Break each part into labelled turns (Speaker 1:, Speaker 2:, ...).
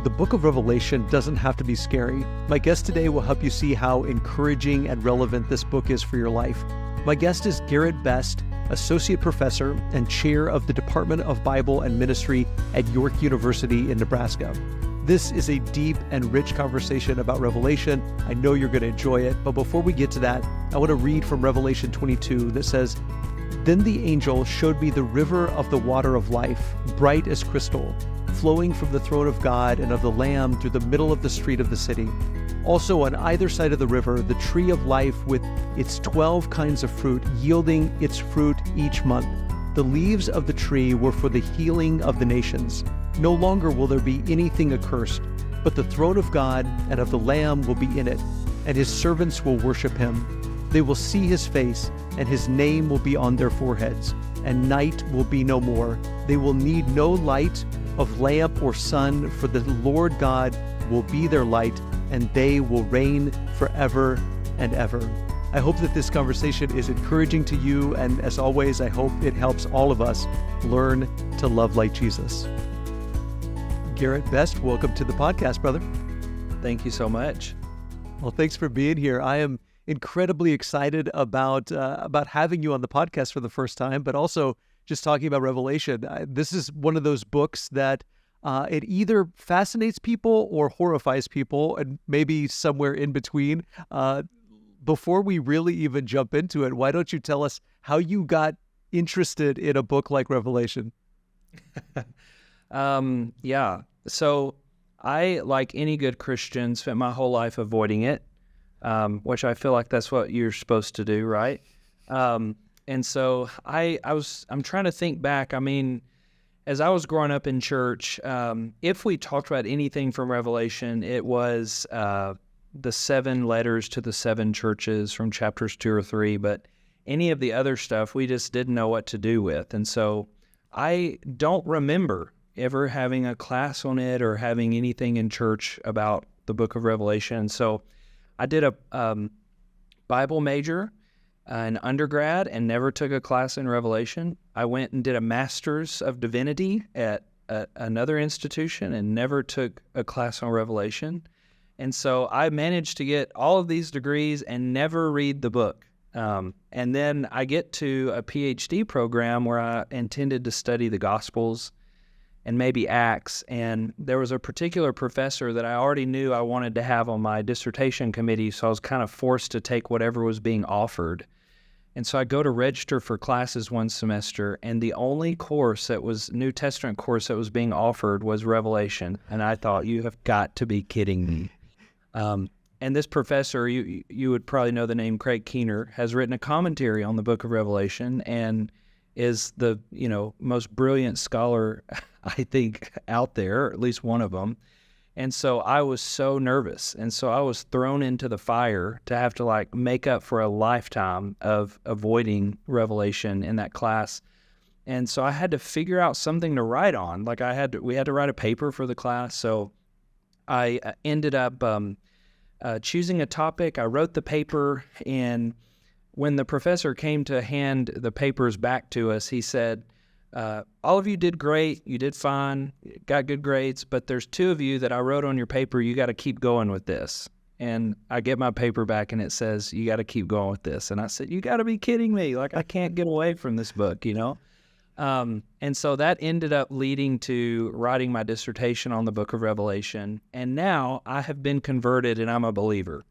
Speaker 1: the book of Revelation doesn't have to be scary. My guest today will help you see how encouraging and relevant this book is for your life. My guest is Garrett Best, Associate Professor and Chair of the Department of Bible and Ministry at York University in Nebraska. This is a deep and rich conversation about Revelation. I know you're going to enjoy it, but before we get to that, I want to read from Revelation 22 that says, "Then the angel showed me the river of the water of life, bright as crystal, flowing from the throne of God and of the Lamb through the middle of the street of the city. Also on either side of the river, the tree of life with its 12 kinds of fruit, yielding its fruit each month. The leaves of the tree were for the healing of the nations. No longer will there be anything accursed, but the throne of God and of the Lamb will be in it, and his servants will worship him. They will see his face, and his name will be on their foreheads, and night will be no more. They will need no light of lamp or sun, for the Lord God will be their light, and they will reign forever and ever." I hope that this conversation is encouraging to you, and as always, I hope it helps all of us learn to love like Jesus. Garrett Best, welcome to the podcast, brother.
Speaker 2: Thank you so much.
Speaker 1: Well, thanks for being here. I am incredibly excited about having you on the podcast for the first time, but also just talking about Revelation. This is one of those books that it either fascinates people or horrifies people, and maybe somewhere in between. Before we really even jump into it, why don't you tell us how you got interested in a book like Revelation?
Speaker 2: Yeah. So I, like any good Christian, spent my whole life avoiding it, which I feel like that's what you're supposed to do, right? And so I'm trying to think back. I mean, as I was growing up in church, if we talked about anything from Revelation, it was the 7 letters to the 7 churches from chapters 2 or 3. But any of the other stuff, we just didn't know what to do with. And so I don't remember ever having a class on it or having anything in church about the book of Revelation. So I did a Bible major in undergrad and never took a class in Revelation. I went and did a Master's of Divinity at another institution and never took a class on Revelation. And so I managed to get all of these degrees and never read the book. And then I get to a PhD program where I intended to study the Gospels and maybe Acts. And there was a particular professor that I already knew I wanted to have on my dissertation committee, so I was kind of forced to take whatever was being offered. And so I go to register for classes one semester, and the only course that was New Testament course that was being offered was Revelation. And I thought, you have got to be kidding me. And this professor, you would probably know the name Craig Keener, has written a commentary on the book of Revelation and is the most brilliant scholar, I think, out there, or at least one of them. And so I was so nervous. And so I was thrown into the fire to have to make up for a lifetime of avoiding Revelation in that class. And so I had to figure out something to write on. We had to write a paper for the class. So I ended up choosing a topic. I wrote the paper, and when the professor came to hand the papers back to us, he said, all of you did great, you did fine, got good grades, but there's 2 of you that I wrote on your paper, you got to keep going with this. And I get my paper back, and it says, you got to keep going with this. And I said, you got to be kidding me. I can't get away from this book, And so that ended up leading to writing my dissertation on the book of Revelation. And now I have been converted, and I'm a believer.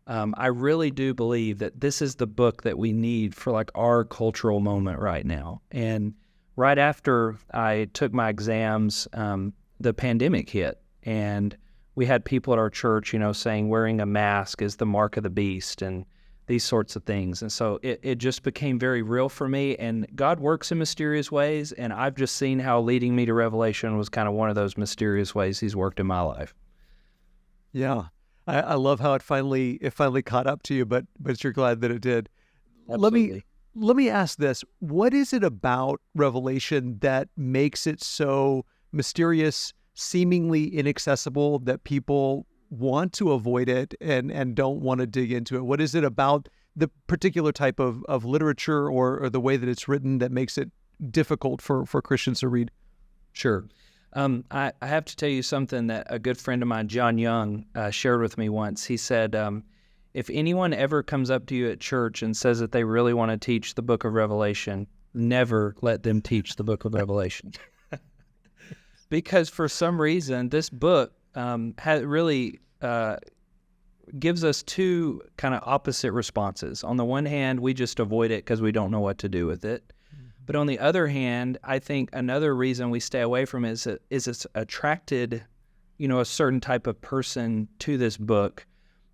Speaker 2: I really do believe that this is the book that we need for our cultural moment right now. And right after I took my exams, the pandemic hit, and we had people at our church, saying wearing a mask is the mark of the beast and these sorts of things. And so it just became very real for me, and God works in mysterious ways, and I've just seen how leading me to Revelation was kind of one of those mysterious ways he's worked in my life.
Speaker 1: Yeah. I love how it finally caught up to you, but you're glad that it did.
Speaker 2: Absolutely.
Speaker 1: Let me ask this. What is it about Revelation that makes it so mysterious, seemingly inaccessible, that people want to avoid it and don't want to dig into it? What is it about the particular type of literature or the way that it's written that makes it difficult for Christians to read?
Speaker 2: Sure. I have to tell you something that a good friend of mine, John Young, shared with me once. He said, if anyone ever comes up to you at church and says that they really want to teach the book of Revelation, never let them teach the book of Revelation. Because for some reason, this book really gives us two kind of opposite responses. On the one hand, we just avoid it because we don't know what to do with it. But on the other hand, I think another reason we stay away from it is it's attracted, a certain type of person to this book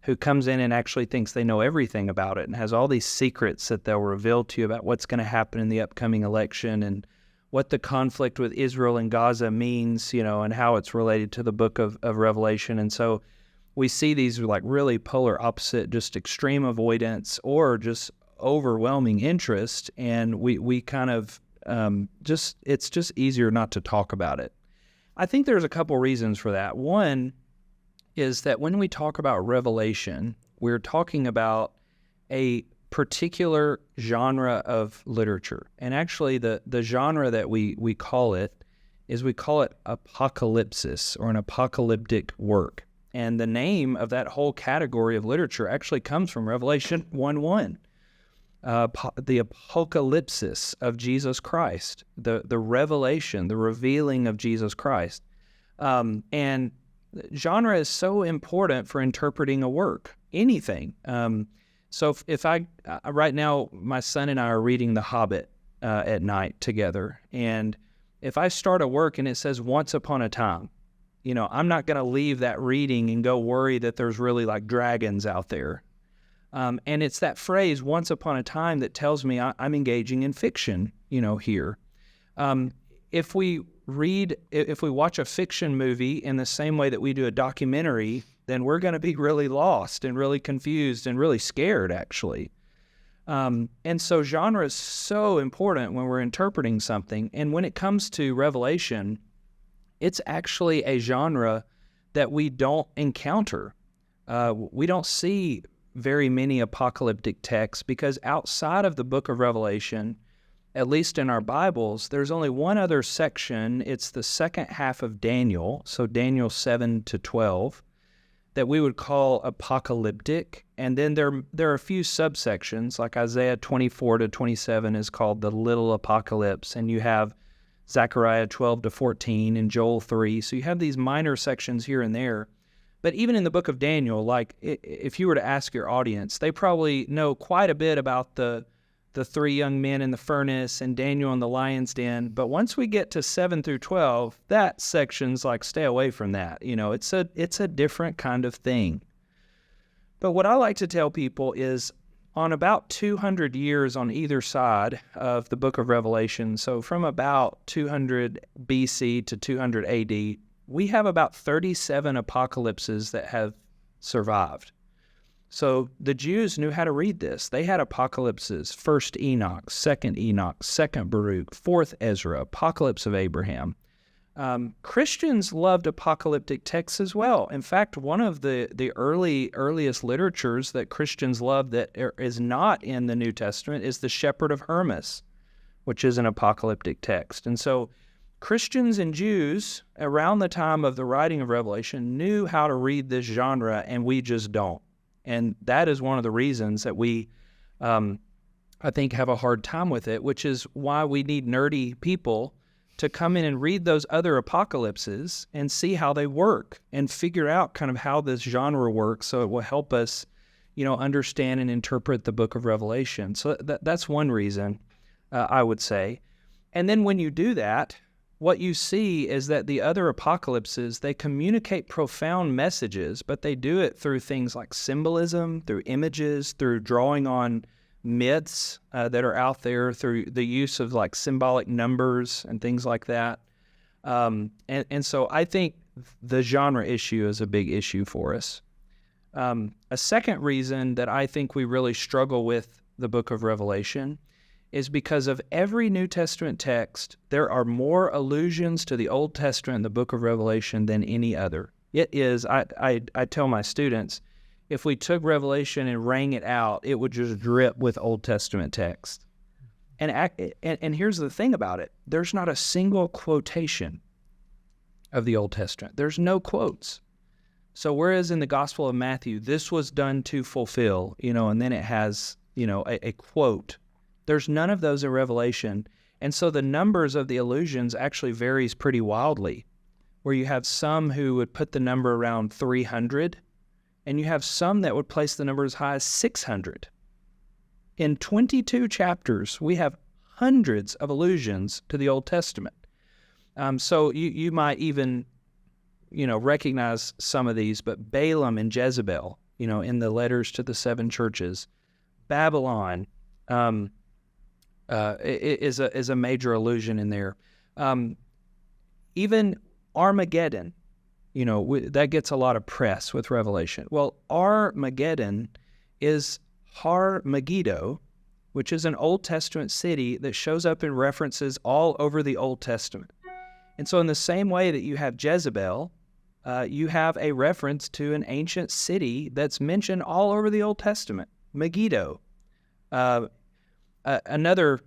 Speaker 2: who comes in and actually thinks they know everything about it and has all these secrets that they'll reveal to you about what's going to happen in the upcoming election and what the conflict with Israel and Gaza means, and how it's related to the book of Revelation. And so we see these like really polar opposite, just extreme avoidance or just overwhelming interest, and we kind of it's just easier not to talk about it. I think there's a couple reasons for that. One is that when we talk about Revelation, we're talking about a particular genre of literature. And actually the genre that we call it apocalypsis, or an apocalyptic work. And the name of that whole category of literature actually comes from Revelation 1:1. The apocalypsis of Jesus Christ, the revelation, the revealing of Jesus Christ. And genre is so important for interpreting a work, anything. So if I, right now, my son and I are reading The Hobbit at night together, and if I start a work and it says once upon a time, I'm not going to leave that reading and go worry that there's really like dragons out there. And it's that phrase, once upon a time, that tells me I'm engaging in fiction, here. If we watch a fiction movie in the same way that we do a documentary, then we're going to be really lost and really confused and really scared, actually. And so genre is so important when we're interpreting something. And when it comes to Revelation, it's actually a genre that we don't encounter. We don't see very many apocalyptic texts because outside of the book of Revelation, at least in our Bibles, there's only one other section. It's the second half of Daniel, so Daniel 7 to 12, that we would call apocalyptic. And then there are a few subsections, like Isaiah 24 to 27 is called the little apocalypse, and you have Zechariah 12 to 14 and Joel 3. So you have these minor sections here and there. But even in the book of Daniel, like if you were to ask your audience, they probably know quite a bit about the three young men in the furnace and Daniel in the lion's den. But once we get to 7 through 12, that section's like, stay away from that. It's a different kind of thing. But what I like to tell people is on about 200 years on either side of the book of Revelation, so from about 200 BC to 200 AD, we have about 37 apocalypses that have survived. So the Jews knew how to read this. They had apocalypses: first Enoch, second Baruch, fourth Ezra, apocalypse of Abraham. Christians loved apocalyptic texts as well. In fact, one of the earliest literatures that Christians love that is not in the New Testament is the Shepherd of Hermas, which is an apocalyptic text. And so Christians and Jews around the time of the writing of Revelation knew how to read this genre, and we just don't. And that is one of the reasons that we, I think, have a hard time with it, which is why we need nerdy people to come in and read those other apocalypses and see how they work and figure out kind of how this genre works, so it will help us, understand and interpret the book of Revelation. So that's one reason, I would say. And then when you do that, what you see is that the other apocalypses, they communicate profound messages, but they do it through things like symbolism, through images, through drawing on myths that are out there, through the use of like symbolic numbers and things like that. And so I think the genre issue is a big issue for us. A second reason that I think we really struggle with the book of Revelation is because of every New Testament text, there are more allusions to the Old Testament in the book of Revelation than any other. It is, I tell my students, if we took Revelation and rang it out, it would just drip with Old Testament text. And here's the thing about it. There's not a single quotation of the Old Testament. There's no quotes. So whereas in the Gospel of Matthew, this was done to fulfill, and then it has, a quote, there's none of those in Revelation. And so the numbers of the allusions actually varies pretty wildly, where you have some who would put the number around 300, and you have some that would place the number as high as 600. In 22 chapters, we have hundreds of allusions to the Old Testament. So you might even, recognize some of these, but Balaam and Jezebel, in the letters to the 7 churches, Babylon is a major allusion in there. Even Armageddon, that gets a lot of press with Revelation. Well, Armageddon is Har Megiddo, which is an Old Testament city that shows up in references all over the Old Testament. And so in the same way that you have Jezebel, you have a reference to an ancient city that's mentioned all over the Old Testament, Megiddo. Another,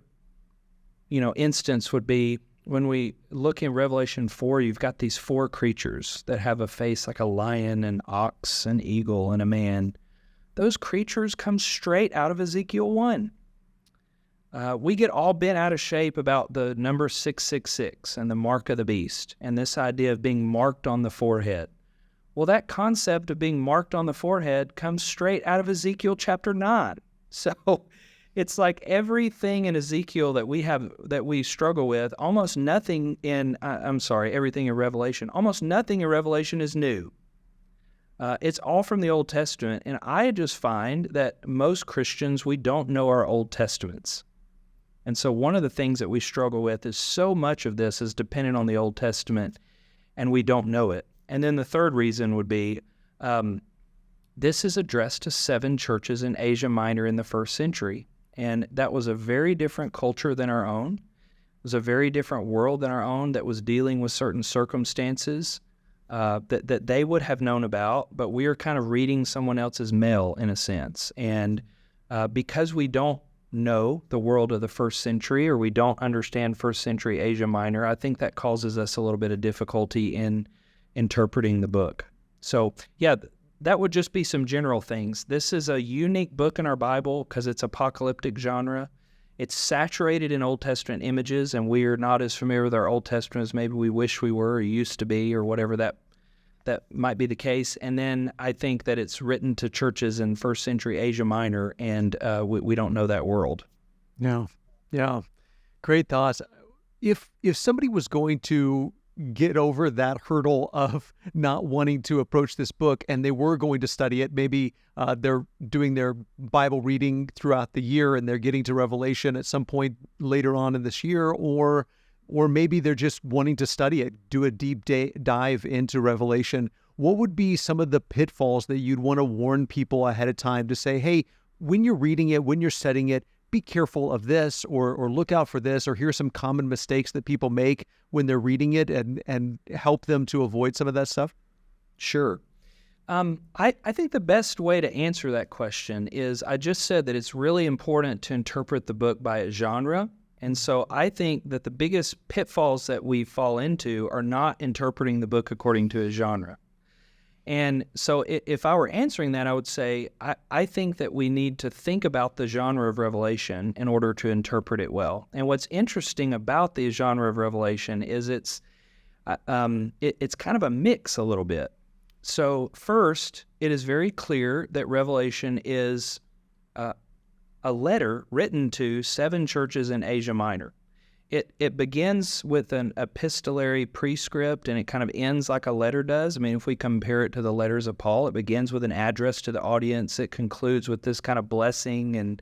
Speaker 2: instance would be when we look in Revelation 4, you've got these 4 creatures that have a face like a lion, an ox, an eagle, and a man. Those creatures come straight out of Ezekiel 1. We get all bent out of shape about the number 666 and the mark of the beast and this idea of being marked on the forehead. Well, that concept of being marked on the forehead comes straight out of Ezekiel chapter 9. So it's like everything in Ezekiel that we struggle with, almost nothing in, everything in Revelation, almost nothing in Revelation is new. It's all from the Old Testament, and I just find that most Christians, we don't know our Old Testaments. And so one of the things that we struggle with is so much of this is dependent on the Old Testament, and we don't know it. And then the third reason would be this is addressed to 7 churches in Asia Minor in the 1st century, and that was a very different culture than our own. It was a very different world than our own that was dealing with certain circumstances that they would have known about, but we are kind of reading someone else's mail in a sense. And because we don't know the world of the 1st century, or we don't understand 1st century Asia Minor, I think that causes us a little bit of difficulty in interpreting the book. So yeah, that would just be some general things. This is a unique book in our Bible because it's apocalyptic genre. It's saturated in Old Testament images, and we are not as familiar with our Old Testament as maybe we wish we were or used to be, or whatever that might be the case. And then I think that it's written to churches in 1st century Asia Minor, and we don't know that world.
Speaker 1: Yeah. Great thoughts. If somebody was going to get over that hurdle of not wanting to approach this book, and they were going to study it, maybe they're doing their Bible reading throughout the year and they're getting to Revelation at some point later on in this year, or maybe they're just wanting to study it, do a deep dive into Revelation, what would be some of the pitfalls that you'd want to warn people ahead of time to say, hey, when you're reading it, when you're studying it, be careful of this, or look out for this, or here's some common mistakes that people make when they're reading it, and help them to avoid some of that stuff?
Speaker 2: Sure. I think the best way to answer that question is, I just said that it's really important to interpret the book by its genre. And so I think that the biggest pitfalls that we fall into are not interpreting the book according to its genre. And so if I were answering that, I would say I think that we need to think about the genre of Revelation in order to interpret it well. And what's interesting about the genre of Revelation is it's kind of a mix a little bit. So first, it is very clear that Revelation is a letter written to 7 churches in Asia Minor. It begins with an epistolary prescript, and it kind of ends like a letter does. I mean, if we compare it to the letters of Paul, it begins with an address to the audience. It concludes with this kind of blessing. And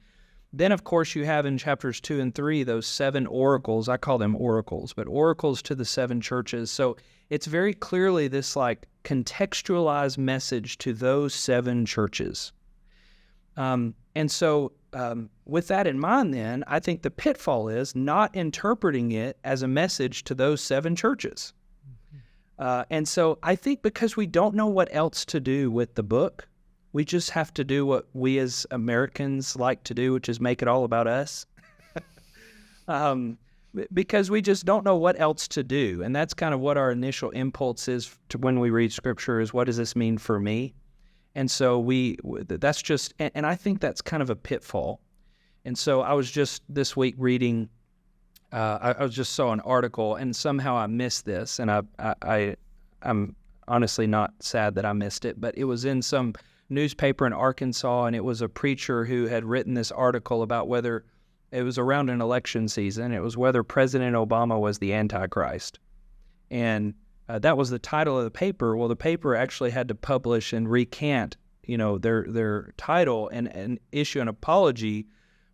Speaker 2: then, of course, you have in chapters 2 and 3 those 7 oracles. I call them oracles, but oracles to the 7 churches. So it's very clearly this like contextualized message to those 7 churches. And so with that in mind, then, I think the pitfall is not interpreting it as a message to those 7 churches. And so I think because we don't know what else to do with the book, we just have to do what we as Americans like to do, which is make it all about us. because we just don't know what else to do. And that's kind of what our initial impulse is to when we read Scripture is, what does this mean for me? And so that's just, and I think that's kind of a pitfall. And so I was just this week reading, I just saw an article, and somehow I missed this, and I'm honestly not sad that I missed it, but it was in some newspaper in Arkansas, and it was a preacher who had written this article about whether, it was around an election season, it was whether President Obama was the Antichrist. And that was the title of the paper. Well, the paper actually had to publish and recant, their title and issue an apology,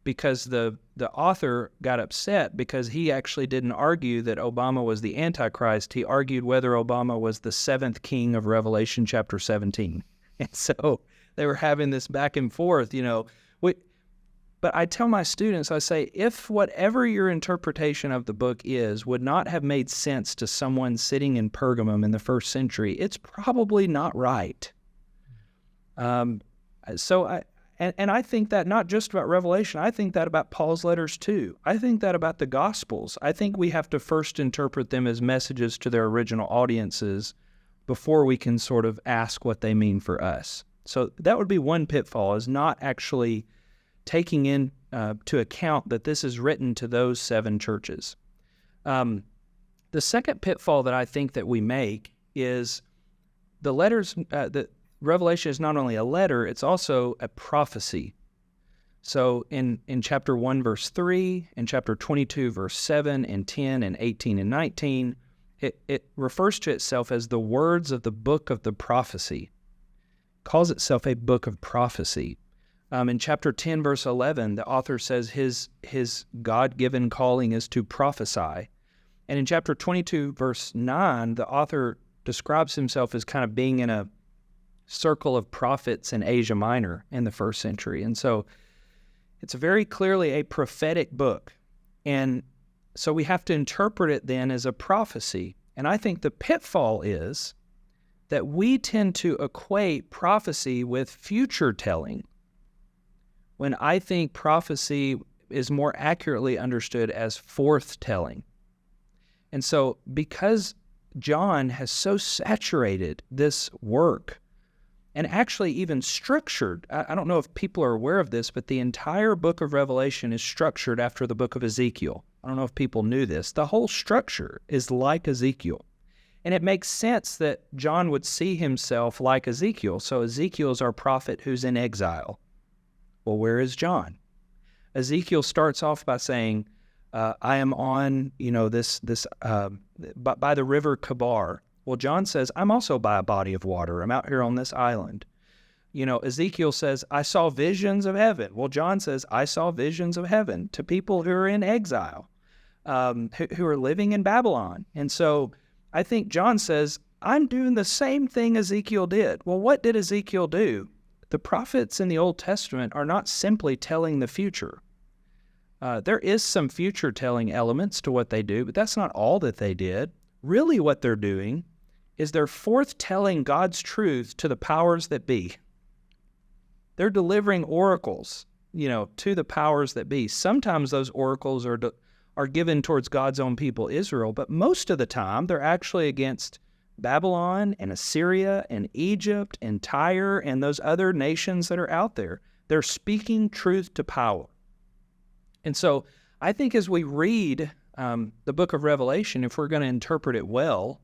Speaker 2: because the author got upset because he actually didn't argue that Obama was the Antichrist. He argued whether Obama was the seventh king of Revelation chapter 17. And so they were having this back and forth, But I tell my students, I say, if whatever your interpretation of the book is would not have made sense to someone sitting in Pergamum in the first century, it's probably not right. And I think that not just about Revelation, I think that about Paul's letters too. I think that about the Gospels. I think we have to first interpret them as messages to their original audiences before we can sort of ask what they mean for us. So that would be one pitfall, is not actually taking in to account that this is written to those 7 churches. The second pitfall that I think that we make is the letters, that Revelation is not only a letter, it's also a prophecy. So in chapter 1, verse 3, in chapter 22, verse 7 and 10 and 18 and 19, it refers to itself as the words of the book of the prophecy. It calls itself a book of prophecy. In chapter 10, verse 11, the author says his God-given calling is to prophesy. And in chapter 22, verse 9, the author describes himself as kind of being in a circle of prophets in Asia Minor in the first century. And so it's very clearly a prophetic book. And so we have to interpret it then as a prophecy. And I think the pitfall is that we tend to equate prophecy with future telling, when I think prophecy is more accurately understood as forthtelling. And so because John has so saturated this work and actually even structured, I don't know if people are aware of this, but the entire book of Revelation is structured after the book of Ezekiel. I don't know if people knew this. The whole structure is like Ezekiel. And it makes sense that John would see himself like Ezekiel. So Ezekiel is our prophet who's in exile. Well, where is John? Ezekiel starts off by saying, I am on, by the river Kabar. Well, John says, I'm also by a body of water. I'm out here on this island. Ezekiel says, I saw visions of heaven. Well, John says, I saw visions of heaven to people who are in exile, who are living in Babylon. And so I think John says, I'm doing the same thing Ezekiel did. Well, what did Ezekiel do? The prophets in the Old Testament are not simply telling the future. There is some future-telling elements to what they do, but that's not all that they did. Really what they're doing is they're forthtelling God's truth to the powers that be. They're delivering oracles, to the powers that be. Sometimes those oracles are given towards God's own people, Israel, but most of the time they're actually against Babylon and Assyria and Egypt and Tyre and those other nations that are out there. They're speaking truth to power. And so I think as we read the book of Revelation, if we're going to interpret it well,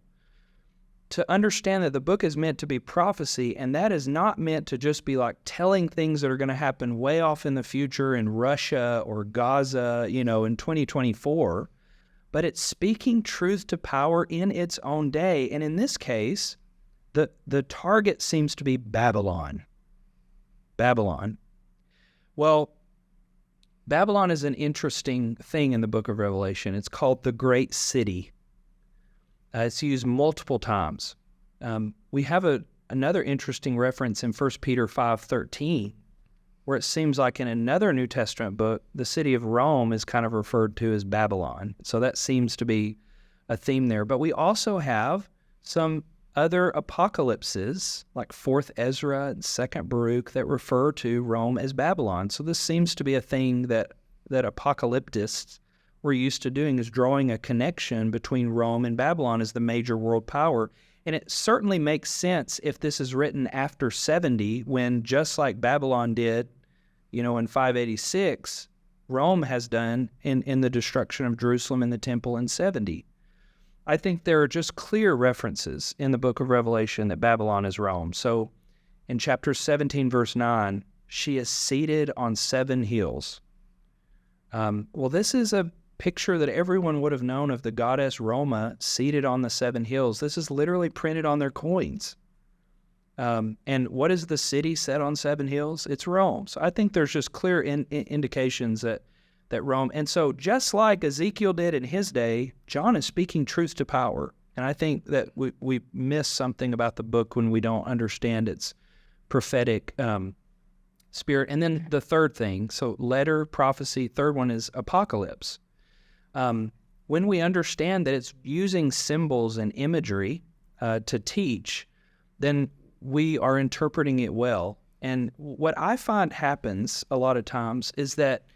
Speaker 2: to understand that the book is meant to be prophecy, and that is not meant to just be like telling things that are going to happen way off in the future in Russia or Gaza, in 2024, but it's speaking truth to power in its own day. And in this case, the target seems to be Babylon. Babylon. Well, Babylon is an interesting thing in the book of Revelation. It's called the Great City. It's used multiple times. We have another interesting reference in 1 Peter 5:13, where it seems like in another New Testament book, the city of Rome is kind of referred to as Babylon. So that seems to be a theme there. But we also have some other apocalypses, like 4th Ezra and 2nd Baruch, that refer to Rome as Babylon. So this seems to be a thing that apocalyptists we're used to doing is drawing a connection between Rome and Babylon as the major world power. And it certainly makes sense if this is written after 70, when just like Babylon did, in 586, Rome has done in the destruction of Jerusalem and the temple in 70. I think there are just clear references in the book of Revelation that Babylon is Rome. So in chapter 17, verse 9, she is seated on 7 hills. Well, this is a picture that everyone would have known of the goddess Roma seated on the 7 hills. This is literally printed on their coins. And what is the city set on 7 hills? It's Rome. So I think there's just clear indications that Rome, and so just like Ezekiel did in his day, John is speaking truth to power. And I think that we miss something about the book when we don't understand its prophetic spirit. And then the third thing, so letter, prophecy, third one is apocalypse. When we understand that it's using symbols and imagery to teach, then we are interpreting it well. And what I find happens a lot of times is that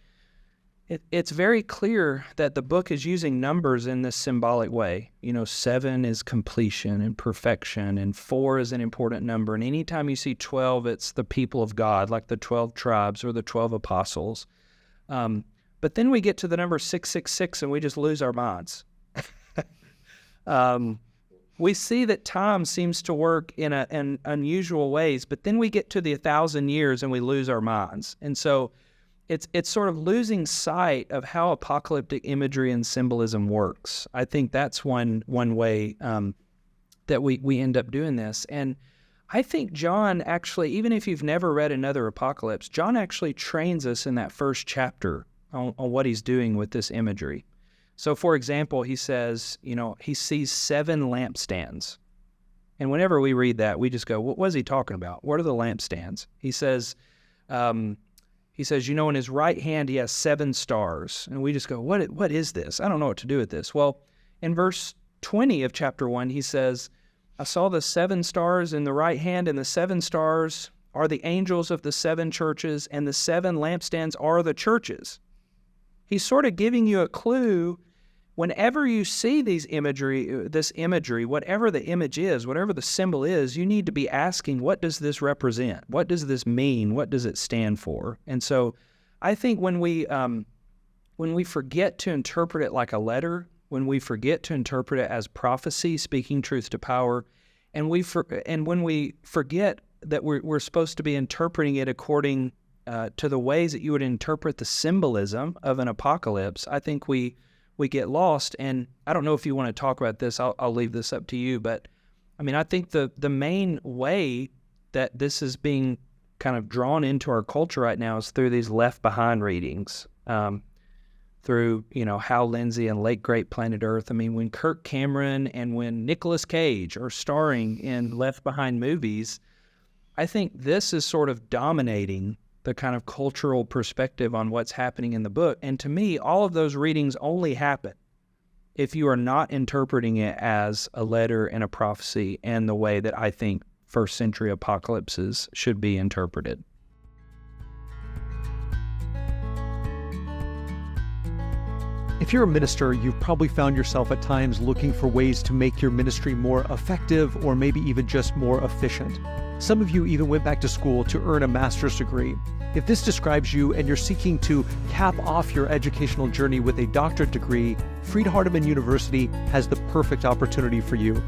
Speaker 2: it's very clear that the book is using numbers in this symbolic way. 7 is completion and perfection, and 4 is an important number. And anytime you see 12, it's the people of God, like the 12 tribes or the 12 apostles. But then we get to the number 666 and we just lose our minds. We see that time seems to work in unusual ways, but then we get to the 1,000 years and we lose our minds. And so it's sort of losing sight of how apocalyptic imagery and symbolism works. I think that's one way that we end up doing this. And I think John actually, even if you've never read another apocalypse, John actually trains us in that first chapter on what he's doing with this imagery. So, for example, he says, he sees 7 lampstands. And whenever we read that, we just go, what was he talking about? What are the lampstands? He says, in his right hand he has 7 stars. And we just go, what is this? I don't know what to do with this. Well, in verse 20 of chapter 1, he says, I saw the 7 stars in the right hand, and the 7 stars are the angels of the 7 churches, and the 7 lampstands are the churches. He's sort of giving you a clue. Whenever you see this imagery, whatever the image is, whatever the symbol is, you need to be asking, what does this represent? What does this mean? What does it stand for? And so I think when we forget to interpret it like a letter, when we forget to interpret it as prophecy, speaking truth to power, and when we forget that we're supposed to be interpreting it according to the ways that you would interpret the symbolism of an apocalypse, I think we get lost. And I don't know if you want to talk about this. I'll leave this up to you. But I think the main way that this is being kind of drawn into our culture right now is through these Left Behind readings, through Hal Lindsey and Late Great Planet Earth. When Kirk Cameron and when Nicolas Cage are starring in Left Behind movies, I think this is sort of dominating the kind of cultural perspective on what's happening in the book. And to me, all of those readings only happen if you are not interpreting it as a letter and a prophecy and the way that I think first century apocalypses should be interpreted.
Speaker 1: If you're a minister, you've probably found yourself at times looking for ways to make your ministry more effective or maybe even just more efficient. Some of you even went back to school to earn a master's degree. If this describes you and you're seeking to cap off your educational journey with a doctorate degree, Freed-Hardeman University has the perfect opportunity for you.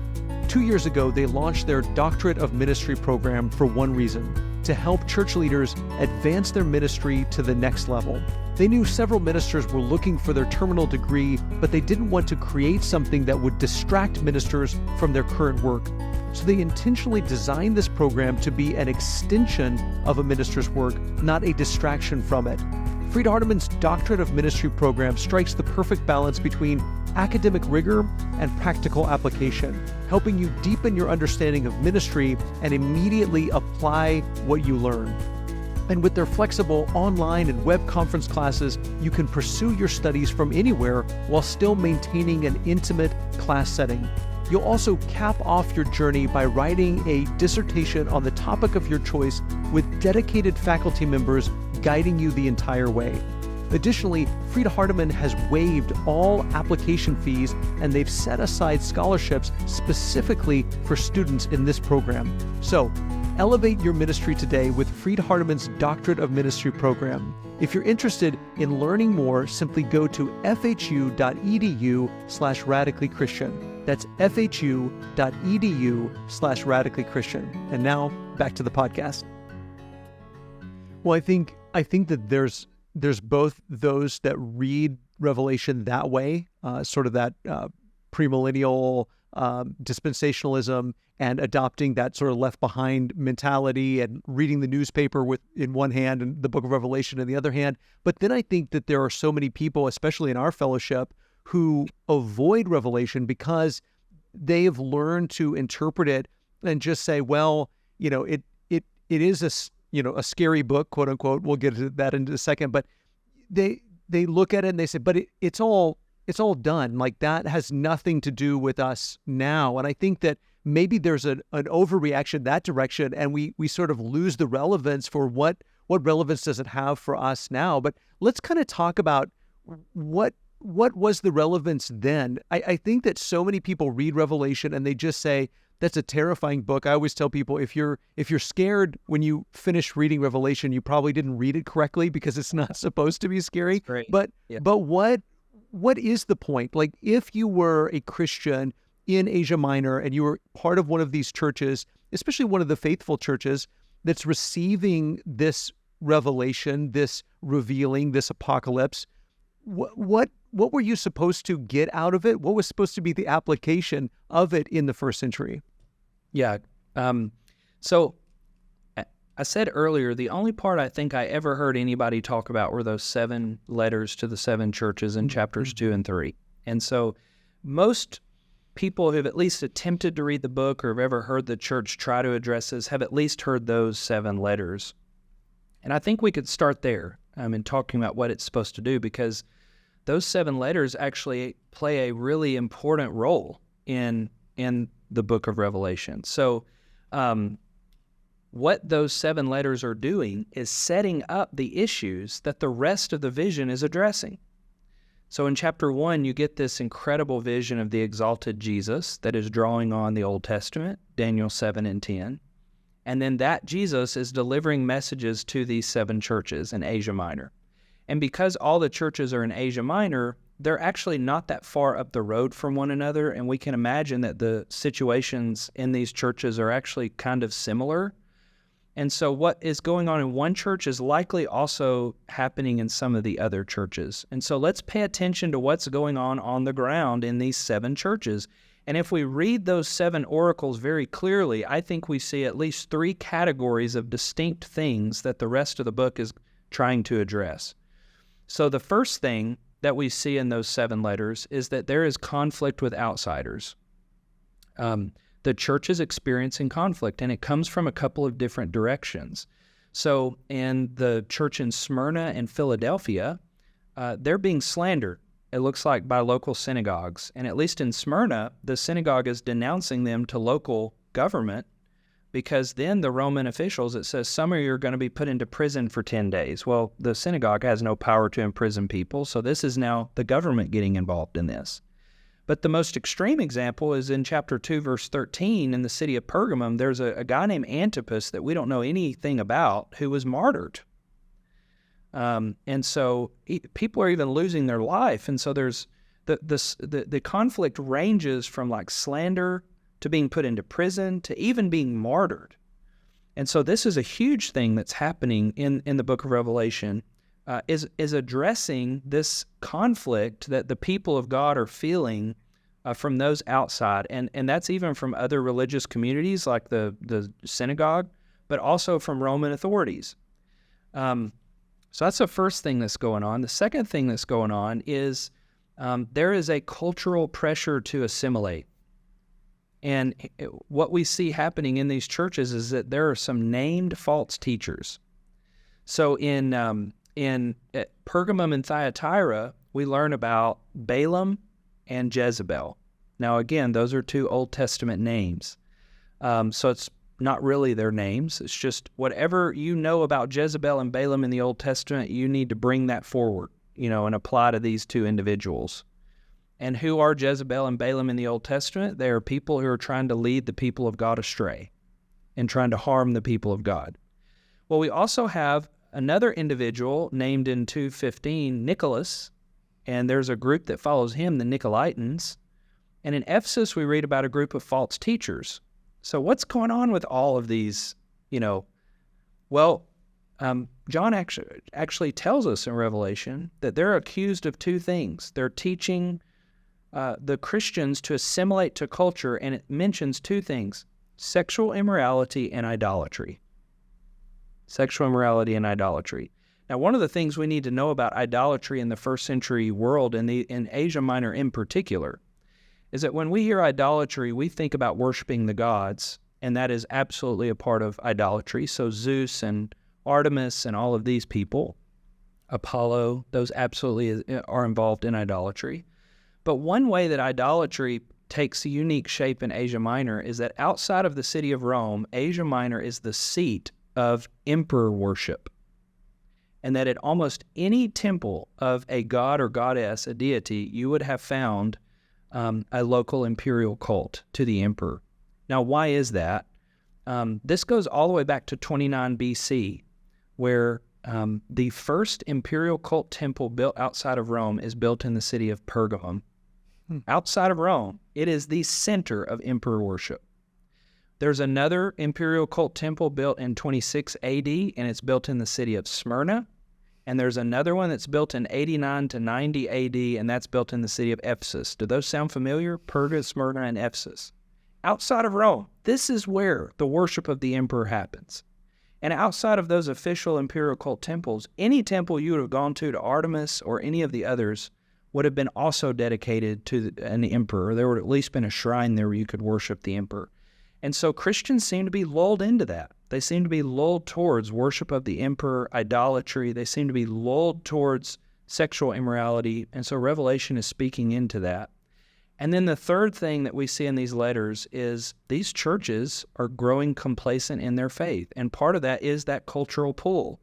Speaker 1: 2 years ago, they launched their Doctorate of Ministry program for one reason: to help church leaders advance their ministry to the next level. They knew several ministers were looking for their terminal degree, but they didn't want to create something that would distract ministers from their current work. So they intentionally designed this program to be an extension of a minister's work, not a distraction from it. Freed-Hardeman's Doctorate of Ministry program strikes the perfect balance between academic rigor and practical application, helping you deepen your understanding of ministry and immediately apply what you learn. And with their flexible online and web conference classes, you can pursue your studies from anywhere while still maintaining an intimate class setting. You'll also cap off your journey by writing a dissertation on the topic of your choice with dedicated faculty members guiding you the entire way. Additionally, Frida Hardeman has waived all application fees, and they've set aside scholarships specifically for students in this program. So, elevate your ministry today with Frida Hardeman's Doctorate of Ministry program. If you're interested in learning more, simply go to fhu.edu/radicallychristian. That's fhu.edu/radicallychristian. And now, back to the podcast. Well, I think that there's both those that read Revelation that way, sort of that premillennial dispensationalism, and adopting that sort of left behind mentality and reading the newspaper in one hand and the book of Revelation in the other hand. But then I think that there are so many people, especially in our fellowship, who avoid Revelation because they have learned to interpret it and just say, well, it is a scary book, quote unquote. We'll get to that in a second, but they look at it and they say, but it's all done. Like, that has nothing to do with us now. And I think that maybe there's an overreaction that direction, and we sort of lose the relevance for what relevance does it have for us now. But let's kind of talk about what was the relevance then. I think that so many people read Revelation and they just say, that's a terrifying book. I always tell people, if you're scared when you finish reading Revelation, you probably didn't read it correctly, because it's not supposed to be scary. But what is the point? Like, if you were a Christian in Asia Minor and you were part of one of these churches, especially one of the faithful churches that's receiving this revelation, this revealing, this apocalypse, what were you supposed to get out of it? What was supposed to be the application of it in the first century?
Speaker 2: Yeah. So I said earlier, the only part I think I ever heard anybody talk about were those 7 letters to the 7 churches in chapters 2 and 3. And so most people who have at least attempted to read the book or have ever heard the church try to address this have at least heard those 7 letters. And I think we could start there in talking about what it's supposed to do, because those 7 letters actually play a really important role in the book of Revelation. So what those 7 letters are doing is setting up the issues that the rest of the vision is addressing. So in chapter 1, you get this incredible vision of the exalted Jesus that is drawing on the Old Testament, Daniel 7 and 10. And then that Jesus is delivering messages to these 7 churches in Asia Minor. And because all the churches are in Asia Minor, they're actually not that far up the road from one another, and we can imagine that the situations in these churches are actually kind of similar. And so what is going on in one church is likely also happening in some of the other churches. And so let's pay attention to what's going on the ground in these 7 churches. And if we read those 7 oracles very clearly, I think we see at least 3 categories of distinct things that the rest of the book is trying to address. So the first thing that we see in those 7 letters is that there is conflict with outsiders. The church is experiencing conflict, and it comes from a couple of different directions. So in the church in Smyrna and Philadelphia, they're being slandered, it looks like, by local synagogues. And at least in Smyrna, the synagogue is denouncing them to local government, because then the Roman officials, it says, some of you are going to be put into prison for 10 days. Well, the synagogue has no power to imprison people, so this is now the government getting involved in this. But the most extreme example is in chapter 2, verse 13, in the city of Pergamum. There's a guy named Antipas that we don't know anything about who was martyred. And so people are even losing their life. And so there's the conflict ranges from like slander to being put into prison to even being martyred. And so this is a huge thing that's happening in the book of Revelation, is addressing this conflict that the people of God are feeling from those outside. And that's even from other religious communities like the synagogue, but also from Roman authorities. So that's the first thing that's going on. The second thing that's going on is there is a cultural pressure to assimilate. And what we see happening in these churches is that there are some named false teachers. So in Pergamum and Thyatira, we learn about Balaam and Jezebel. Now, again, those are 2 Old Testament names. So it's not really their names. It's just whatever you know about Jezebel and Balaam in the Old Testament, you need to bring that forward and apply to these two individuals. And who are Jezebel and Balaam in the Old Testament? They are people who are trying to lead the people of God astray and trying to harm the people of God. Well, we also have another individual named in 2:15, Nicholas, and there's a group that follows him, the Nicolaitans. And in Ephesus, we read about a group of false teachers. So what's going on with all of these, Well, John actually tells us in Revelation that they're accused of two things. They're teaching the Christians to assimilate to culture, and it mentions two things: sexual immorality and idolatry. Sexual immorality and idolatry. Now, one of the things we need to know about idolatry in the first century world, and in Asia Minor in particular, is that when we hear idolatry, we think about worshiping the gods, and that is absolutely a part of idolatry. So Zeus and Artemis and all of these people, Apollo, those absolutely are involved in idolatry. But one way that idolatry takes a unique shape in Asia Minor is that outside of the city of Rome, Asia Minor is the seat of emperor worship. And that at almost any temple of a god or goddess, a deity, you would have found a local imperial cult to the emperor. Now, why is that? This goes all the way back to 29 BC, where the first imperial cult temple built outside of Rome is built in the city of Pergamum. Outside of Rome, it is the center of emperor worship. There's another imperial cult temple built in 26 AD, and it's built in the city of Smyrna. And there's another one that's built in 89 to 90 AD, and that's built in the city of Ephesus. Do those sound familiar? Perga, Smyrna, and Ephesus. Outside of Rome, this is where the worship of the emperor happens. And outside of those official imperial cult temples, any temple you would have gone to Artemis or any of the others would have been also dedicated to an emperor. There would have at least been a shrine there where you could worship the emperor. And so Christians seem to be lulled into that. They seem to be lulled towards worship of the emperor, idolatry. They seem to be lulled towards sexual immorality. And so Revelation is speaking into that. And then the third thing that we see in these letters is these churches are growing complacent in their faith. And part of that is that cultural pull.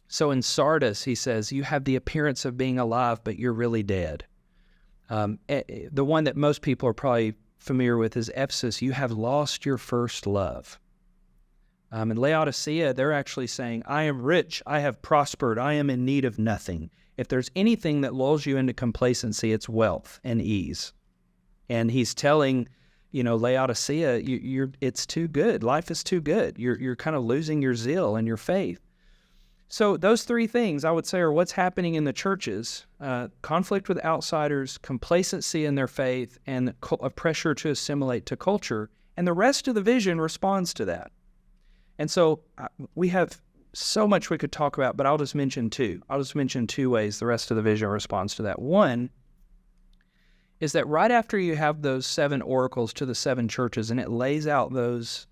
Speaker 2: So in Sardis, he says, you have the appearance of being alive, but you're really dead. The one that most people are probably familiar with is Ephesus. You have lost your first love. In Laodicea, they're actually saying, I am rich, I have prospered, I am in need of nothing. If there's anything that lulls you into complacency, it's wealth and ease. And he's telling, Laodicea, it's too good. Life is too good. You're kind of losing your zeal and your faith. So those three things, I would say, are what's happening in the churches: conflict with outsiders, complacency in their faith, and a pressure to assimilate to culture. And the rest of the vision responds to that. And so we have so much we could talk about, but I'll just mention two. I'll just mention two ways the rest of the vision responds to that. One is that right after you have those 7 oracles to the 7 churches, and it lays out those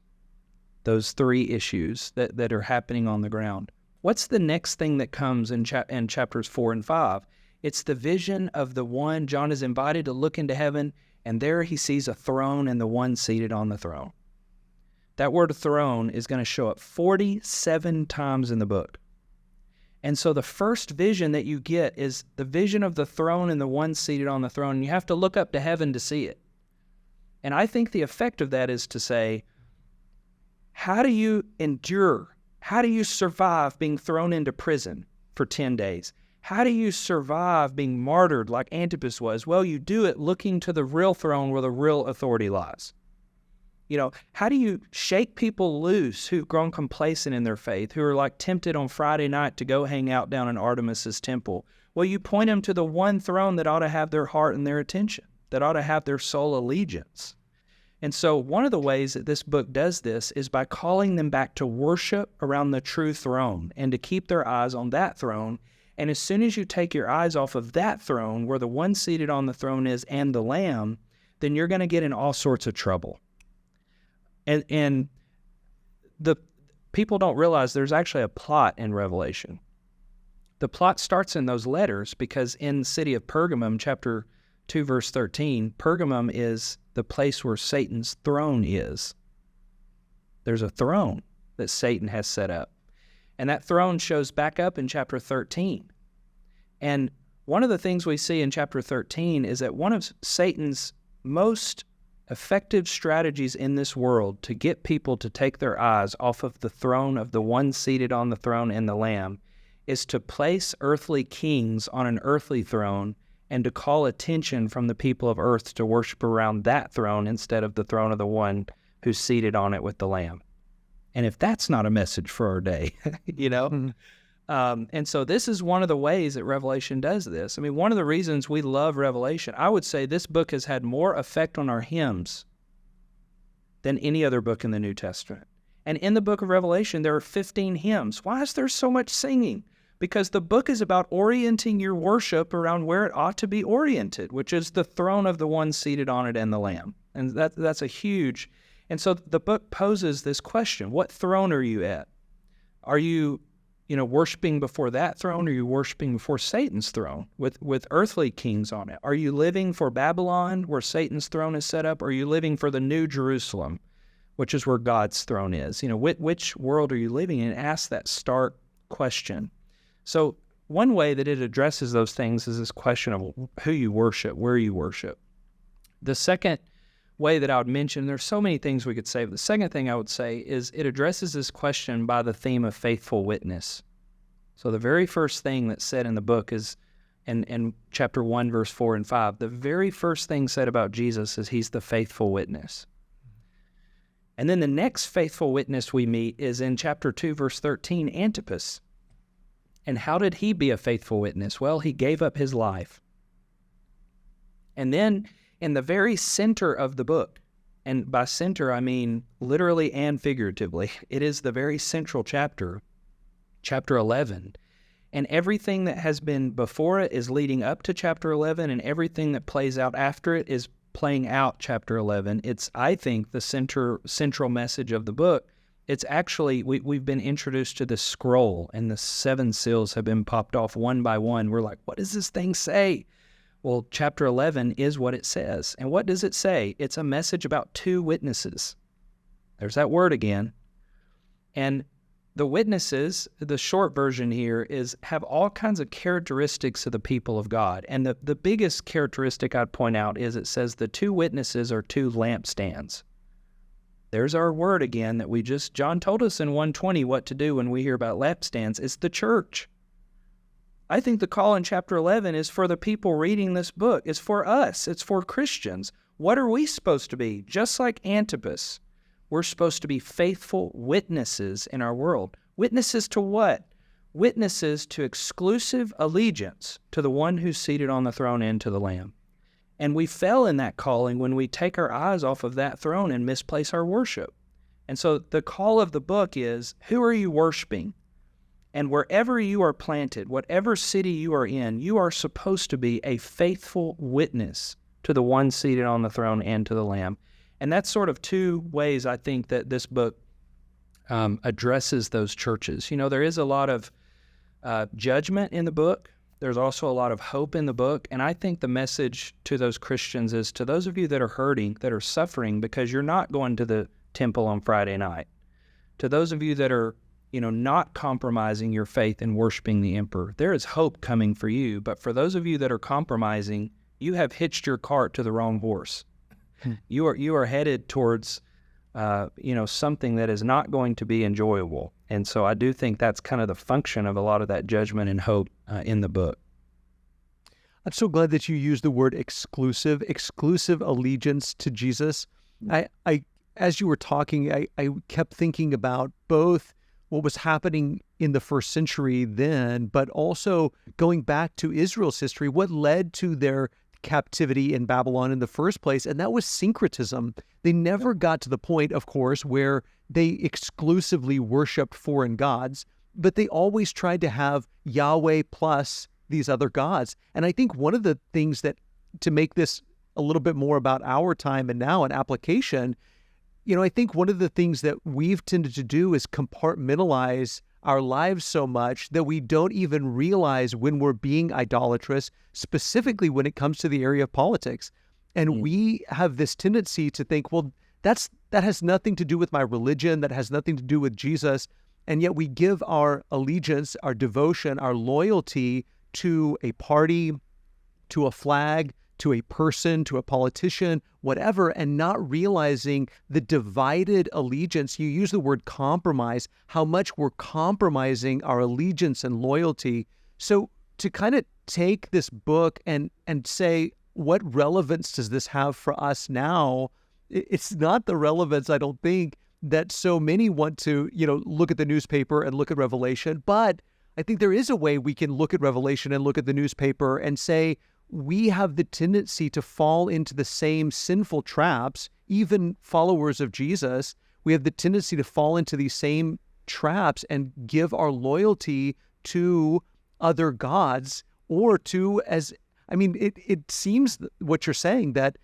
Speaker 2: three issues that are happening on the ground, what's the next thing that comes in chapters 4 and 5? It's the vision of the one. John is invited to look into heaven, and there he sees a throne and the one seated on the throne. That word throne is going to show up 47 times in the book. And so the first vision that you get is the vision of the throne and the one seated on the throne. And you have to look up to heaven to see it. And I think the effect of that is to say, how do you endure? How do you survive being thrown into prison for 10 days? How do you survive being martyred like Antipas was? Well, you do it looking to the real throne where the real authority lies. How do you shake people loose who've grown complacent in their faith, who are like tempted on Friday night to go hang out down in Artemis's temple? Well, you point them to the one throne that ought to have their heart and their attention, that ought to have their sole allegiance. And so one of the ways that this book does this is by calling them back to worship around the true throne and to keep their eyes on that throne. And as soon as you take your eyes off of that throne, where the one seated on the throne is and the Lamb, then you're going to get in all sorts of trouble. And the people don't realize there's actually a plot in Revelation. The plot starts in those letters because in the city of Pergamum, chapter 2, verse 13, Pergamum is the place where Satan's throne is. There's a throne that Satan has set up. And that throne shows back up in chapter 13. And one of the things we see in chapter 13 is that one of Satan's most effective strategies in this world to get people to take their eyes off of the throne of the one seated on the throne and the Lamb is to place earthly kings on an earthly throne and to call attention from the people of earth to worship around that throne instead of the throne of the one who's seated on it with the Lamb. And if that's not a message for our day, you know? Mm-hmm. And so this is one of the ways that Revelation does this. I mean, one of the reasons we love Revelation, I would say this book has had more effect on our hymns than any other book in the New Testament. And in the book of Revelation, there are 15 hymns. Why is there so much singing? Because the book is about orienting your worship around where it ought to be oriented, which is the throne of the one seated on it and the Lamb. And that's a huge... And so the book poses this question: what throne are you at? Are you, worshiping before that throne, or are you worshiping before Satan's throne with earthly kings on it? Are you living for Babylon, where Satan's throne is set up, or are you living for the New Jerusalem, which is where God's throne is? Which world are you living in? Ask that stark question. So one way that it addresses those things is this question of who you worship, where you worship. The second way that I would mention, there's so many things we could say, but the second thing I would say is it addresses this question by the theme of faithful witness. So the very first thing that's said in the book is, in chapter 1, verse 4 and 5, the very first thing said about Jesus is he's the faithful witness. And then the next faithful witness we meet is in chapter 2, verse 13, Antipas. And how did he be a faithful witness? Well, he gave up his life. And then in the very center of the book, and by center I mean literally and figuratively, it is the very central chapter, chapter 11. And everything that has been before it is leading up to chapter 11, and everything that plays out after it is playing out chapter 11. It's, I think, the central message of the book. It's actually, we've been introduced to the scroll, and the 7 seals have been popped off one by one. We're like, what does this thing say? Well, chapter 11 is what it says. And what does it say? It's a message about 2 witnesses. There's that word again. And the witnesses, the short version here, have all kinds of characteristics of the people of God. And the biggest characteristic I'd point out is it says the 2 witnesses are 2 lampstands. There's our word again that John told us in 120 what to do when we hear about lampstands. It's the church. I think the call in chapter 11 is for the people reading this book. It's for us. It's for Christians. What are we supposed to be? Just like Antipas, we're supposed to be faithful witnesses in our world. Witnesses to what? Witnesses to exclusive allegiance to the one who's seated on the throne and to the Lamb. And we fail in that calling when we take our eyes off of that throne and misplace our worship. And so the call of the book is, who are you worshiping? And wherever you are planted, whatever city you are in, you are supposed to be a faithful witness to the one seated on the throne and to the Lamb. And that's sort of 2 ways I think that this book addresses those churches. There is a lot of judgment in the book. There's also a lot of hope in the book. And I think the message to those Christians is, to those of you that are hurting, that are suffering because you're not going to the temple on Friday night, to those of you that are not compromising your faith in worshiping the emperor, there is hope coming for you. But for those of you that are compromising, you have hitched your cart to the wrong horse. You are headed towards, something that is not going to be enjoyable. And so I do think that's kind of the function of a lot of that judgment and hope in the book.
Speaker 1: I'm so glad that you used the word exclusive allegiance to Jesus. As you were talking, I kept thinking about both what was happening in the first century then, but also going back to Israel's history, what led to their captivity in Babylon in the first place, and that was syncretism. They never got to the point, of course, where they exclusively worshiped foreign gods, but they always tried to have Yahweh plus these other gods. And I think one of the things that, to make this a little bit more about our time and now an application, I think one of the things that we've tended to do is compartmentalize our lives so much that we don't even realize when we're being idolatrous, specifically when it comes to the area of politics. And we have this tendency to think, well, that has nothing to do with my religion, that has nothing to do with Jesus. And yet we give our allegiance, our devotion, our loyalty to a party, to a flag, to a person, to a politician, whatever, and not realizing the divided allegiance. You use the word compromise, how much we're compromising our allegiance and loyalty. So to kind of take this book and say, what relevance does this have for us now? It's not the relevance, I don't think, that so many want to, look at the newspaper and look at Revelation. But I think there is a way we can look at Revelation and look at the newspaper and say, we have the tendency to fall into the same sinful traps, even followers of Jesus. We have the tendency to fall into these same traps and give our loyalty to other gods, or to, it seems what you're saying, that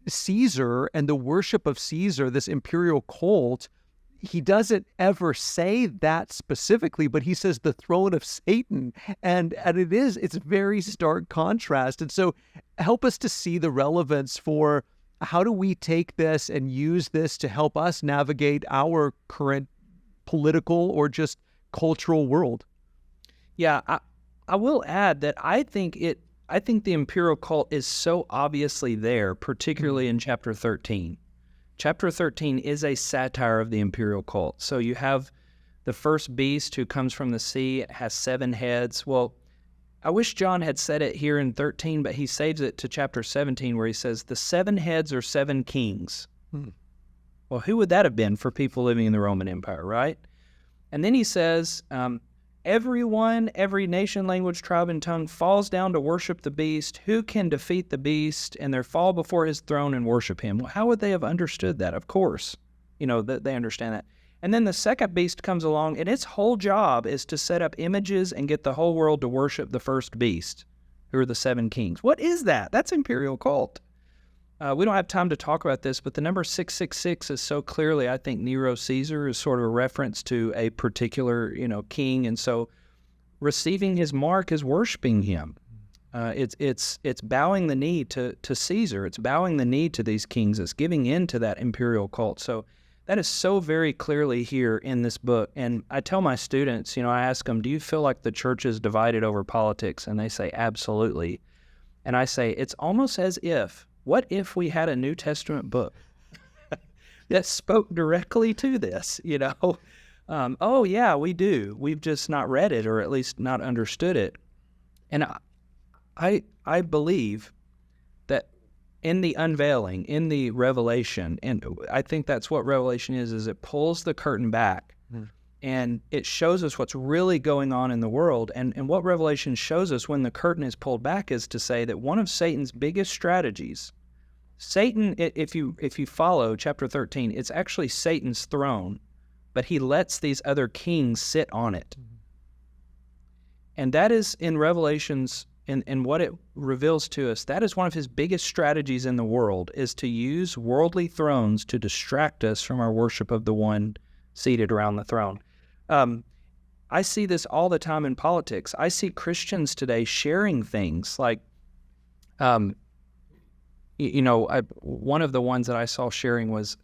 Speaker 1: Caesar and the worship of Caesar, this imperial cult, he doesn't ever say that specifically, but he says the throne of Satan. And it's a very stark contrast. And so help us to see the relevance for how do we take this and use this to help us navigate our current political or just cultural world.
Speaker 2: Yeah, I will add that I think the imperial cult is so obviously there, particularly in chapter 13. Chapter 13 is a satire of the imperial cult. So you have the first beast who comes from the sea, has 7 heads. Well, I wish John had said it here in 13, but he saves it to chapter 17 where he says, the 7 heads are 7 kings. Well, who would that have been for people living in the Roman Empire, right? And then he says, everyone, every nation, language, tribe, and tongue falls down to worship the beast. Who can defeat the beast? And they fall before his throne and worship him. Well, how would they have understood that? Of course, they understand that. And then the second beast comes along, and its whole job is to set up images and get the whole world to worship the first beast, who are the 7 kings. What is that? That's imperial cult. We don't have time to talk about this, but the number 666 is so clearly, I think, Nero Caesar is sort of a reference to a particular, king, and so receiving his mark is worshiping him. It's bowing the knee to Caesar. It's bowing the knee to these kings. It's giving in to that imperial cult. So that is so very clearly here in this book. And I tell my students, I ask them, do you feel like the church is divided over politics? And they say, absolutely. And I say, it's almost as if, what if we had a New Testament book that spoke directly to this, oh, yeah, we do. We've just not read it, or at least not understood it. And I believe that in the unveiling, in the revelation, and I think that's what Revelation is it pulls the curtain back and it shows us what's really going on in the world. And what Revelation shows us when the curtain is pulled back is to say that one of Satan's biggest strategies, Satan, if you follow chapter 13, it's actually Satan's throne, but he lets these other kings sit on it. And that is in Revelations, and what it reveals to us, that is one of his biggest strategies in the world, is to use worldly thrones to distract us from our worship of the one seated around the throne. I see this all the time in politics. I see Christians today sharing things like, one of the ones that I saw sharing was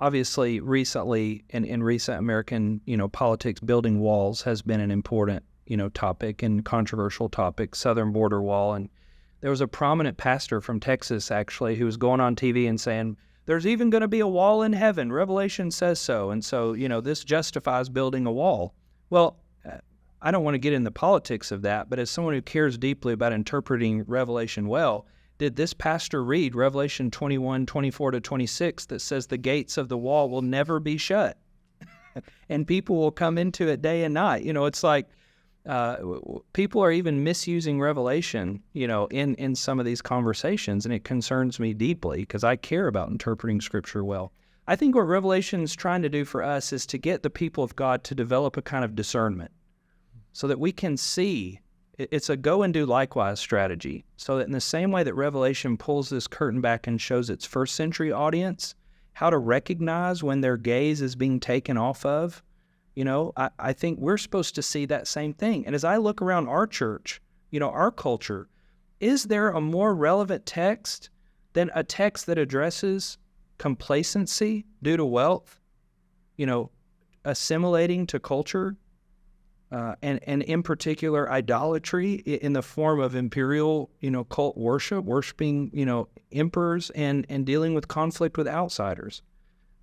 Speaker 2: obviously recently in recent American, politics, building walls has been an important, topic and controversial topic, southern border wall. And there was a prominent pastor from Texas, actually, who was going on TV and saying, there's even going to be a wall in heaven. Revelation says so. And so, this justifies building a wall. Well, I don't want to get in the politics of that, but as someone who cares deeply about interpreting Revelation well, did this pastor read Revelation 21:24-26 that says the gates of the wall will never be shut and people will come into it day and night? It's like people are even misusing Revelation, in some of these conversations, and it concerns me deeply because I care about interpreting Scripture well. I think what Revelation is trying to do for us is to get the people of God to develop a kind of discernment so that we can see. It's a go and do likewise strategy, so that in the same way that Revelation pulls this curtain back and shows its first century audience how to recognize when their gaze is being taken off of, I think we're supposed to see that same thing. And as I look around our church, our culture, is there a more relevant text than a text that addresses complacency due to wealth, assimilating to culture, and in particular idolatry in the form of imperial, cult worship, worshiping, emperors, and dealing with conflict with outsiders.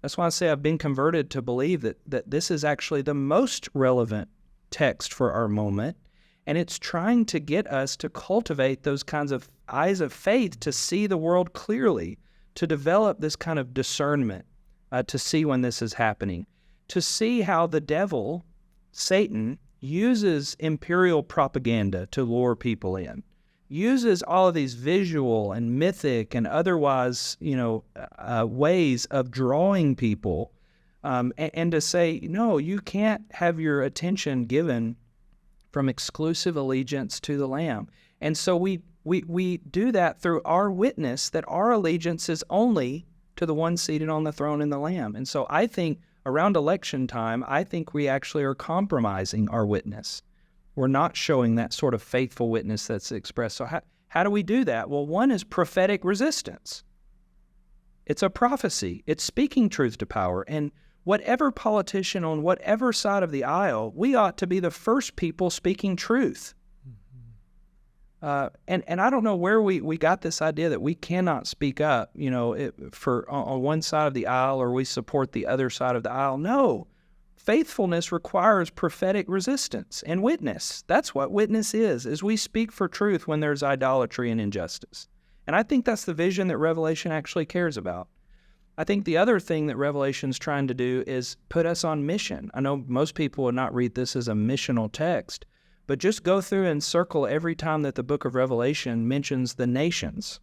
Speaker 2: That's why I say I've been converted to believe that this is actually the most relevant text for our moment, and it's trying to get us to cultivate those kinds of eyes of faith to see the world clearly, to develop this kind of discernment, to see when this is happening, to see how the devil, Satan, uses imperial propaganda to lure people in, uses all of these visual and mythic and otherwise, ways of drawing people, and to say, no, you can't have your attention given from exclusive allegiance to the Lamb. And so we do that through our witness that our allegiance is only to the one seated on the throne and the Lamb. And so I think around election time, I think we actually are compromising our witness. We're not showing that sort of faithful witness that's expressed. So how do we do that? Well, one is prophetic resistance. It's a prophecy. It's speaking truth to power. And whatever politician on whatever side of the aisle, we ought to be the first people speaking truth. And I don't know where we got this idea that we cannot speak up, for on one side of the aisle, or we support the other side of the aisle. No. Faithfulness requires prophetic resistance and witness. That's what witness is we speak for truth when there's idolatry and injustice. And I think that's the vision that Revelation actually cares about. I think the other thing that Revelation's trying to do is put us on mission. I know most people would not read this as a missional text, but just go through and circle every time that the book of Revelation mentions the nations.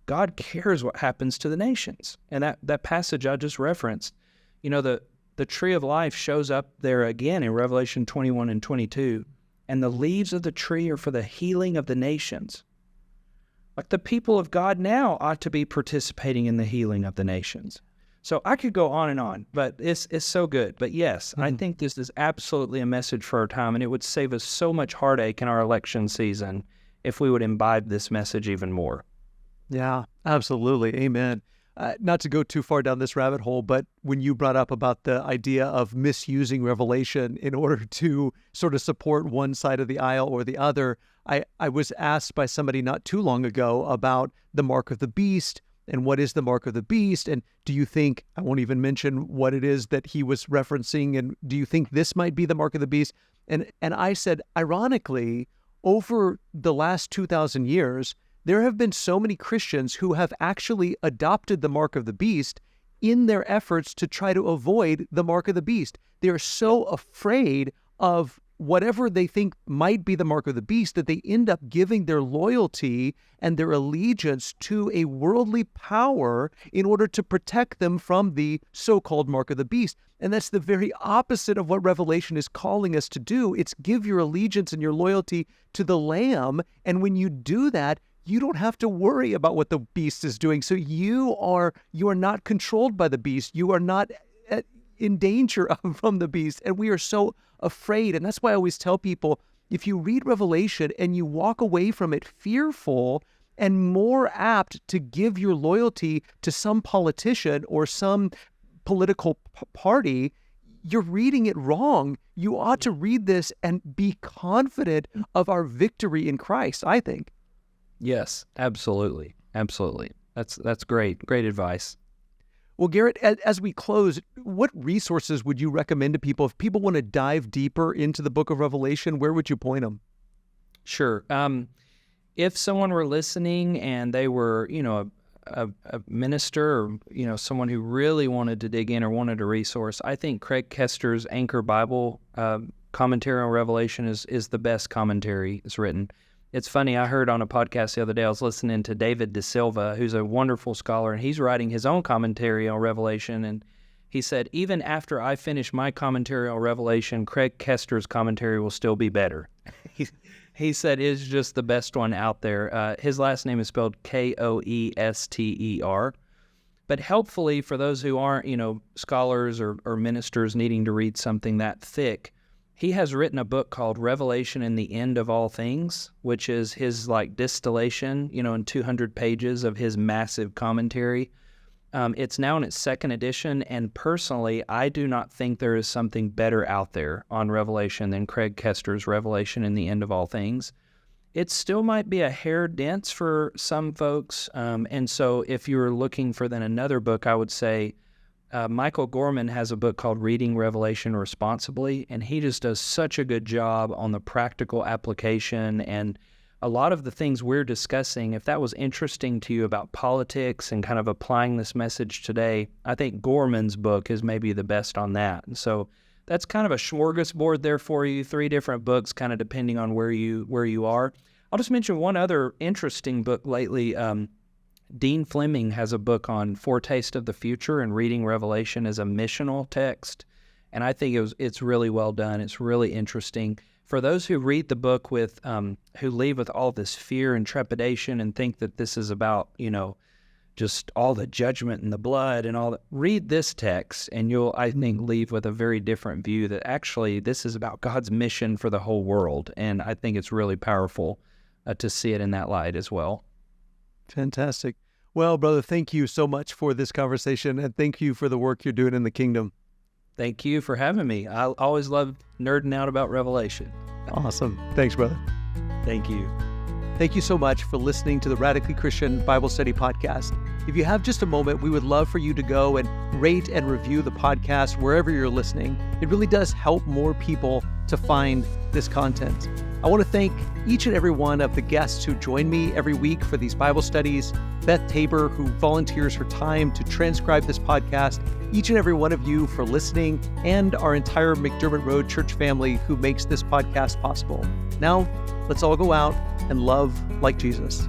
Speaker 2: God cares what happens to the nations. And that passage I just referenced, the tree of life shows up there again in Revelation 21 and 22, and the leaves of the tree are for the healing of the nations. Like the people of God now ought to be participating in the healing of the nations. So I could go on and on, but it's so good. But yes, I think this is absolutely a message for our time, and it would save us so much heartache in our election season if we would imbibe this message even more.
Speaker 1: Yeah, absolutely. Amen. Not to go too far down this rabbit hole, but when you brought up about the idea of misusing Revelation in order to sort of support one side of the aisle or the other, I was asked by somebody not too long ago about the mark of the beast and what is the mark of the beast, and do you think, I won't even mention what it is that he was referencing, and do you think this might be the mark of the beast? And I said, ironically, over the last 2,000 years, there have been so many Christians who have actually adopted the mark of the beast in their efforts to try to avoid the mark of the beast. They are so afraid of whatever they think might be the mark of the beast that they end up giving their loyalty and their allegiance to a worldly power in order to protect them from the so-called mark of the beast. And that's the very opposite of what Revelation is calling us to do. It's give your allegiance and your loyalty to the Lamb. And when you do that, you don't have to worry about what the beast is doing. So you are not controlled by the beast. You are not in danger from the beast. And we are so afraid. And that's why I always tell people, if you read Revelation and you walk away from it fearful and more apt to give your loyalty to some politician or some political party, you're reading it wrong. You ought to read this and be confident of our victory in Christ, I think.
Speaker 2: Yes, absolutely. Absolutely. That's great. Great advice.
Speaker 1: Well, Garrett, as we close, what resources would you recommend to people? If people want to dive deeper into the book of Revelation, where would you point them?
Speaker 2: Sure. If someone were listening and they were, a minister or, someone who really wanted to dig in or wanted a resource, I think Craig Kester's Anchor Bible commentary on Revelation is the best commentary that's written. It's funny, I heard on a podcast the other day, I was listening to David De Silva, who's a wonderful scholar, and he's writing his own commentary on Revelation, and he said, even after I finish my commentary on Revelation, Craig Kester's commentary will still be better. He said it's just the best one out there. His last name is spelled Koester. But helpfully, for those who aren't, scholars or ministers needing to read something that thick, he has written a book called Revelation and the End of All Things, which is his distillation, in 200 pages of his massive commentary. It's now in its second edition, and personally, I do not think there is something better out there on Revelation than Craig Kester's Revelation and the End of All Things. It still might be a hair dense for some folks, and so if you're looking for then another book, I would say Michael Gorman has a book called Reading Revelation Responsibly, and he just does such a good job on the practical application and a lot of the things we're discussing. If that was interesting to you about politics and kind of applying this message today, I think Gorman's book is maybe the best on that. And so that's kind of a smorgasbord there for you, 3 different books, kind of depending on where you are. I'll just mention one other interesting book lately. Dean Fleming has a book on Foretaste of the Future and reading Revelation as a missional text, and I think it's really well done. It's really interesting. For those who read the book with, who leave with all this fear and trepidation and think that this is about, just all the judgment and the blood and all that, read this text and you'll, I think, leave with a very different view that actually this is about God's mission for the whole world. And I think it's really powerful to see it in that light as well.
Speaker 1: Fantastic. Well, brother, thank you so much for this conversation, and thank you for the work you're doing in the kingdom.
Speaker 2: Thank you for having me. I always love nerding out about Revelation.
Speaker 1: Awesome. Thanks, brother.
Speaker 2: Thank you.
Speaker 1: Thank you so much for listening to the Radically Christian Bible Study Podcast. If you have just a moment, we would love for you to go and rate and review the podcast wherever you're listening. It really does help more people to find this content. I want to thank each and every one of the guests who join me every week for these Bible studies, Beth Tabor, who volunteers her time to transcribe this podcast, each and every one of you for listening, and our entire McDermott Road church family who makes this podcast possible. Now, let's all go out and love like Jesus.